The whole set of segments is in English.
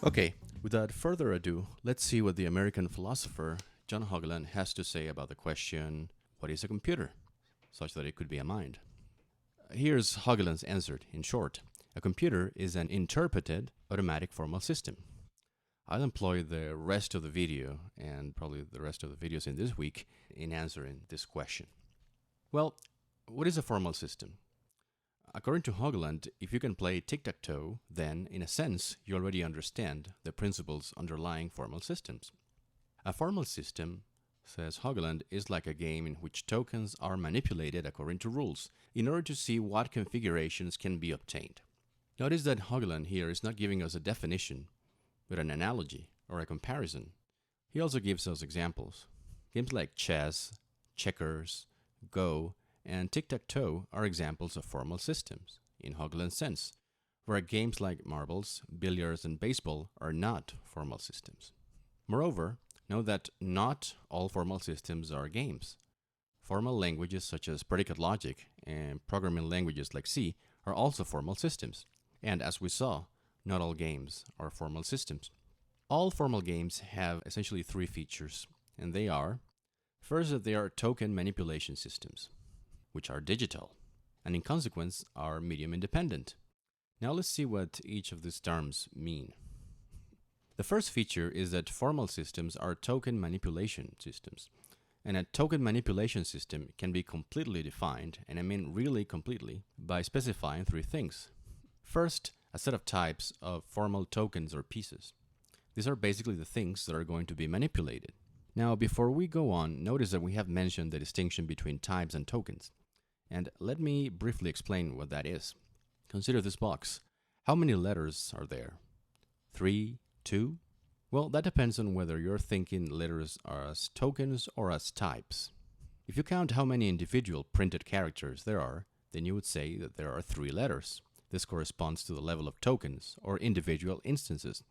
Okay, without further ado, let's see what the American philosopher John Haugeland has to say about the question, what is a computer? Such that it could be a mind. Here's Haugeland's answer in short. A computer is an interpreted automatic formal system. I'll employ the rest of the video, and probably the rest of the videos in this week, in answering this question. Well, what is a formal system? According to Haugeland, if you can play tic-tac-toe, then, in a sense, you already understand the principles underlying formal systems. A formal system, says Haugeland, is like a game in which tokens are manipulated according to rules in order to see what configurations can be obtained. Notice that Haugeland here is not giving us a definition, but an analogy or a comparison. He also gives us examples. Games like chess, checkers, Go, and tic-tac-toe are examples of formal systems, in Haugeland's sense, where games like marbles, billiards, and baseball are not formal systems. Moreover, note that not all formal systems are games. Formal languages such as predicate logic and programming languages like C are also formal systems. And as we saw, not all games are formal systems. All formal games have essentially three features, and they are, first, that they are token manipulation systems, which are digital, and in consequence are medium independent. Now let's see what each of these terms mean. The first feature is that formal systems are token manipulation systems, and a token manipulation system can be completely defined, and I mean really completely, by specifying three things. First, a set of types of formal tokens or pieces. These are basically the things that are going to be manipulated. Now, before we go on, notice that we have mentioned the distinction between types and tokens. And let me briefly explain what that is. Consider this box. How many letters are there? 3, 2? Well, that depends on whether you're thinking letters are as tokens or as types. If you count how many individual printed characters there are, then you would say that there are 3 letters. This corresponds to the level of tokens, or individual instances.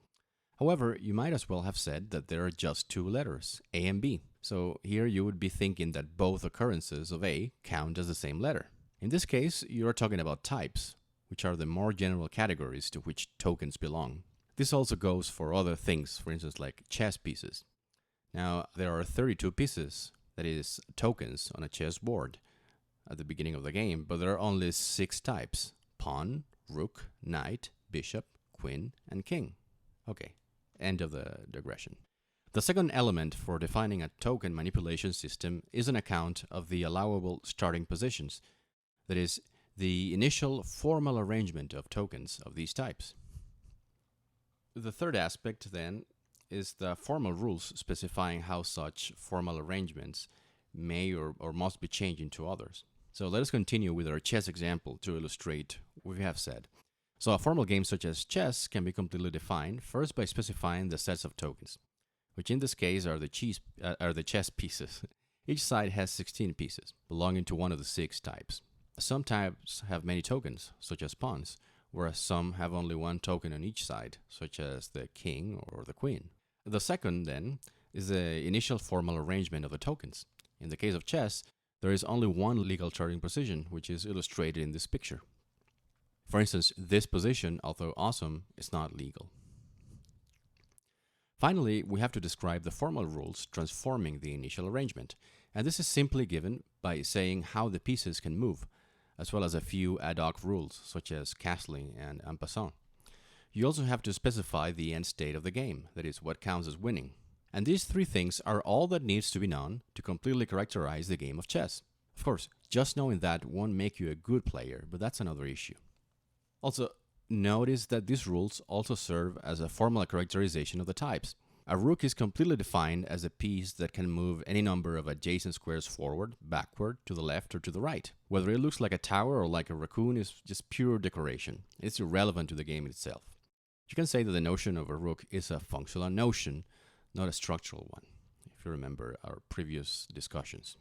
However, you might as well have said that there are just 2 letters, A and B. So here you would be thinking that both occurrences of A count as the same letter. In this case, you are talking about types, which are the more general categories to which tokens belong. This also goes for other things, for instance, like chess pieces. Now, there are 32 pieces, that is, tokens on a chess board at the beginning of the game, but there are only 6 types: pawn, rook, knight, bishop, queen, and king. Okay, end of the digression. The second element for defining a token manipulation system is an account of the allowable starting positions, that is, the initial formal arrangement of tokens of these types. The third aspect, then, is the formal rules specifying how such formal arrangements may or must be changed into others. So let us continue with our chess example to illustrate what we have said. So a formal game such as chess can be completely defined first by specifying the sets of tokens, which in this case are the chess pieces. Each side has 16 pieces, belonging to one of the 6 types. Some types have many tokens, such as pawns, whereas some have only one token on each side, such as the king or the queen. The second, then, is the initial formal arrangement of the tokens. In the case of chess, there is only one legal starting position, which is illustrated in this picture. For instance, this position, although awesome, is not legal. Finally, we have to describe the formal rules transforming the initial arrangement, and this is simply given by saying how the pieces can move, as well as a few ad hoc rules, such as castling and en passant. You also have to specify the end state of the game, that is, what counts as winning. And these 3 things are all that needs to be known to completely characterize the game of chess. Of course, just knowing that won't make you a good player, but that's another issue. Also, notice that these rules also serve as a formal characterization of the types. A rook is completely defined as a piece that can move any number of adjacent squares forward, backward, to the left, or to the right. Whether it looks like a tower or like a raccoon is just pure decoration. It's irrelevant to the game itself. You can say that the notion of a rook is a functional notion, not a structural one, if you remember our previous discussions.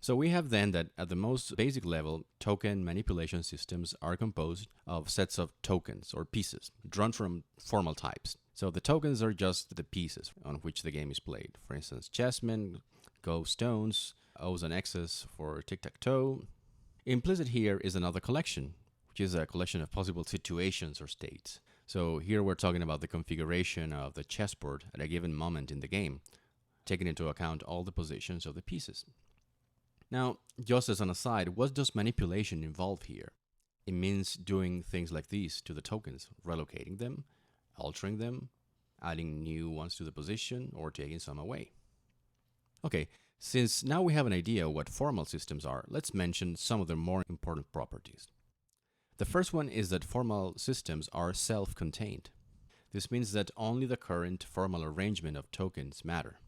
So we have then that at the most basic level, token manipulation systems are composed of sets of tokens or pieces drawn from formal types. So the tokens are just the pieces on which the game is played. For instance, chessmen, Go stones, O's and X's for tic-tac-toe. Implicit here is another collection, which is a collection of possible situations or states. So here we're talking about the configuration of the chessboard at a given moment in the game, taking into account all the positions of the pieces. Now, just as an aside, what does manipulation involve here? It means doing things like these to the tokens, relocating them, altering them, adding new ones to the position, or taking some away. Okay, since now we have an idea what formal systems are, let's mention some of their more important properties. The first one is that formal systems are self-contained. This means that only the current formal arrangement of tokens matter.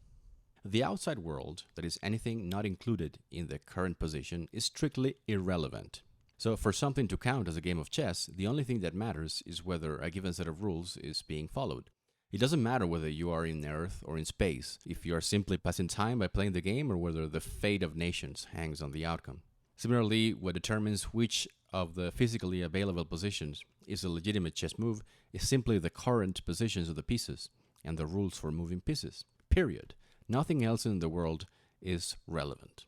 The outside world, that is anything not included in the current position, is strictly irrelevant. So for something to count as a game of chess, the only thing that matters is whether a given set of rules is being followed. It doesn't matter whether you are in Earth or in space, if you are simply passing time by playing the game, or whether the fate of nations hangs on the outcome. Similarly, what determines which of the physically available positions is a legitimate chess move is simply the current positions of the pieces and the rules for moving pieces. Period. Nothing else in the world is relevant.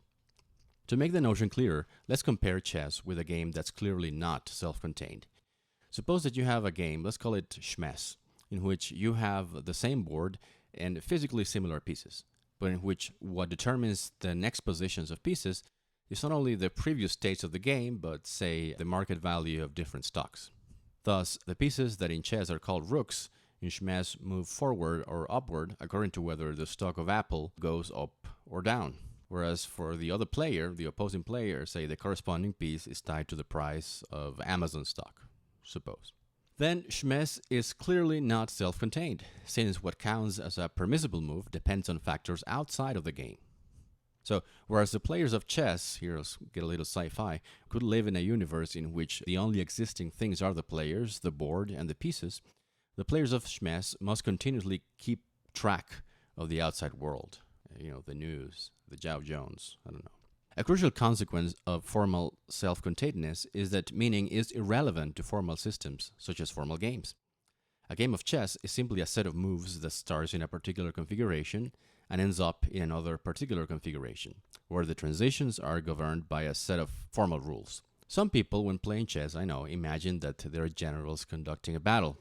To make the notion clearer, let's compare chess with a game that's clearly not self-contained. Suppose that you have a game, let's call it Shmess, in which you have the same board and physically similar pieces, but in which what determines the next positions of pieces is not only the previous states of the game, but, say, the market value of different stocks. Thus, the pieces that in chess are called rooks, in Shmess move forward or upward according to whether the stock of Apple goes up or down. Whereas for the other player, the opposing player, say the corresponding piece is tied to the price of Amazon stock, suppose. Then Shmess is clearly not self-contained, since what counts as a permissible move depends on factors outside of the game. So, whereas the players of chess, here let's get a little sci-fi, could live in a universe in which the only existing things are the players, the board, and the pieces, the players of Shmess must continuously keep track of the outside world. The news, the Dow Jones, I don't know. A crucial consequence of formal self-containedness is that meaning is irrelevant to formal systems, such as formal games. A game of chess is simply a set of moves that starts in a particular configuration and ends up in another particular configuration, where the transitions are governed by a set of formal rules. Some people, when playing chess, I know, imagine that they are generals conducting a battle,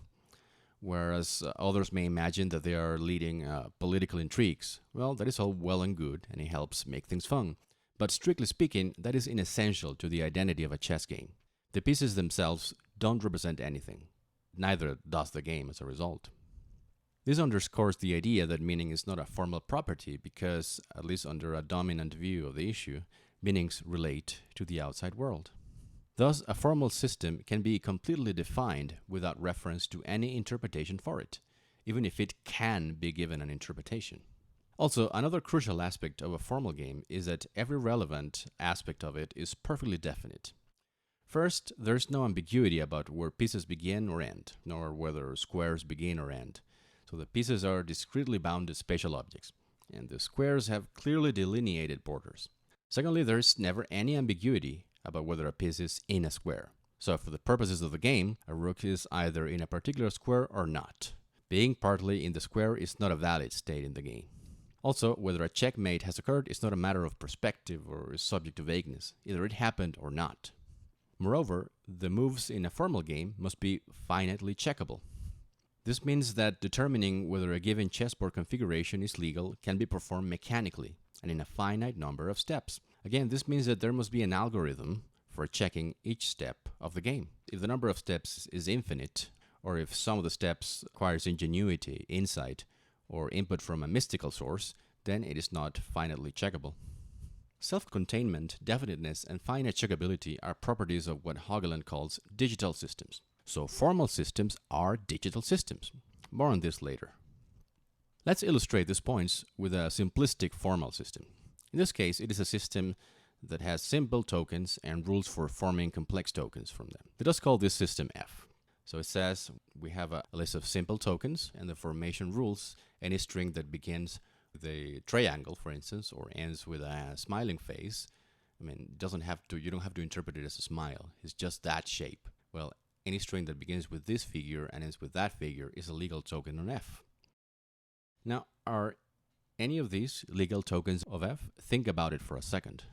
whereas others may imagine that they are leading political intrigues. Well, that is all well and good, and it helps make things fun. But strictly speaking, that is inessential to the identity of a chess game. The pieces themselves don't represent anything. Neither does the game as a result. This underscores the idea that meaning is not a formal property because, at least under a dominant view of the issue, meanings relate to the outside world. Thus, a formal system can be completely defined without reference to any interpretation for it, even if it can be given an interpretation. Also, another crucial aspect of a formal game is that every relevant aspect of it is perfectly definite. First, there's no ambiguity about where pieces begin or end, nor whether squares begin or end. So the pieces are discretely bounded spatial objects, and the squares have clearly delineated borders. Secondly, there's never any ambiguity about whether a piece is in a square. So for the purposes of the game, a rook is either in a particular square or not. Being partly in the square is not a valid state in the game. Also, whether a checkmate has occurred is not a matter of perspective or is subject to vagueness. Either it happened or not. Moreover, the moves in a formal game must be finitely checkable. This means that determining whether a given chessboard configuration is legal can be performed mechanically and in a finite number of steps. Again, this means that there must be an algorithm for checking each step of the game. If the number of steps is infinite, or if some of the steps requires ingenuity, insight, or input from a mystical source, then it is not finitely checkable. Self-containment, definiteness, and finite checkability are properties of what Haugeland calls digital systems. So formal systems are digital systems. More on this later. Let's illustrate these points with a simplistic formal system. In this case, it is a system that has simple tokens and rules for forming complex tokens from them. Let us call this system F. So it says we have a list of simple tokens and the formation rules. Any string that begins with a triangle, for instance, or ends with a smiling face, you don't have to interpret it as a smile. It's just that shape. Well, any string that begins with this figure and ends with that figure is a legal token on F. Now, are any of these legal tokens of F? Think about it for a second.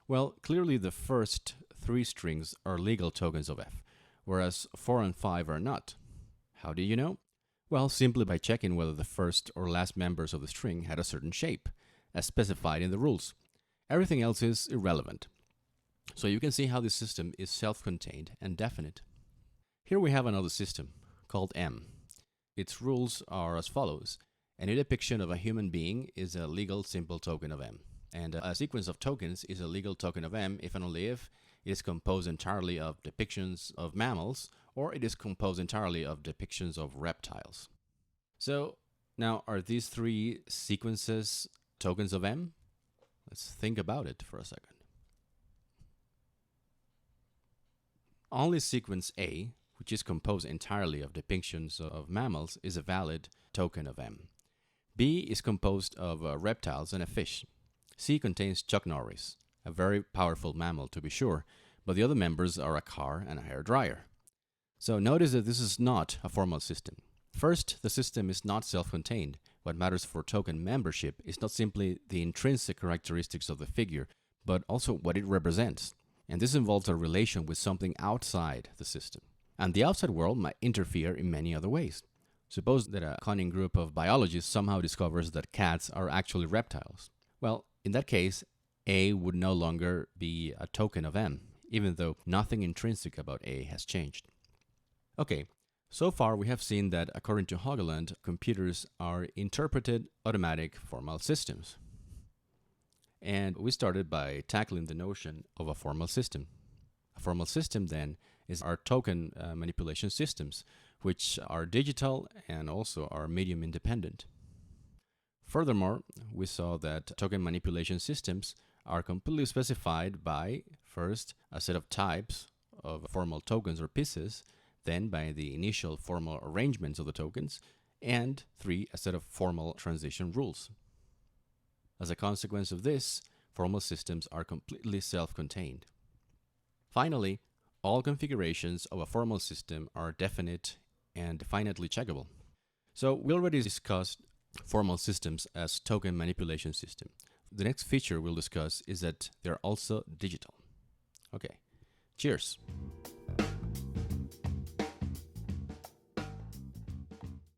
Well, clearly the first 3 strings are legal tokens of F, whereas 4 and 5 are not. How do you know? Well, simply by checking whether the first or last members of the string had a certain shape, as specified in the rules. Everything else is irrelevant. So you can see how this system is self-contained and definite. Here we have another system, called M. Its rules are as follows. Any depiction of a human being is a legal simple token of M. And a sequence of tokens is a legal token of M if and only if it is composed entirely of depictions of mammals, or it is composed entirely of depictions of reptiles. So, now are these 3 sequences tokens of M? Let's think about it for a second. Only sequence A, which is composed entirely of depictions of mammals, is a valid token of M. B is composed of reptiles and a fish. C contains Chuck Norris, a very powerful mammal to be sure, but the other members are a car and a hairdryer. So notice that this is not a formal system. First, the system is not self-contained. What matters for token membership is not simply the intrinsic characteristics of the figure, but also what it represents. And this involves a relation with something outside the system. And the outside world might interfere in many other ways. Suppose that a cunning group of biologists somehow discovers that cats are actually reptiles. Well, in that case, A would no longer be a token of M, even though nothing intrinsic about A has changed. Okay, so far we have seen that according to Haugeland, computers are interpreted automatic formal systems. And we started by tackling the notion of a formal system. A formal system, then, is our token manipulation systems, which are digital and also are medium independent. Furthermore, we saw that token manipulation systems are completely specified by, first, a set of types of formal tokens or pieces, then by the initial formal arrangements of the tokens, and 3, a set of formal transition rules. As a consequence of this, formal systems are completely self-contained. Finally, all configurations of a formal system are definite and finitely checkable. So we already discussed formal systems as token manipulation system. The next feature we'll discuss is that they're also digital. Okay, cheers.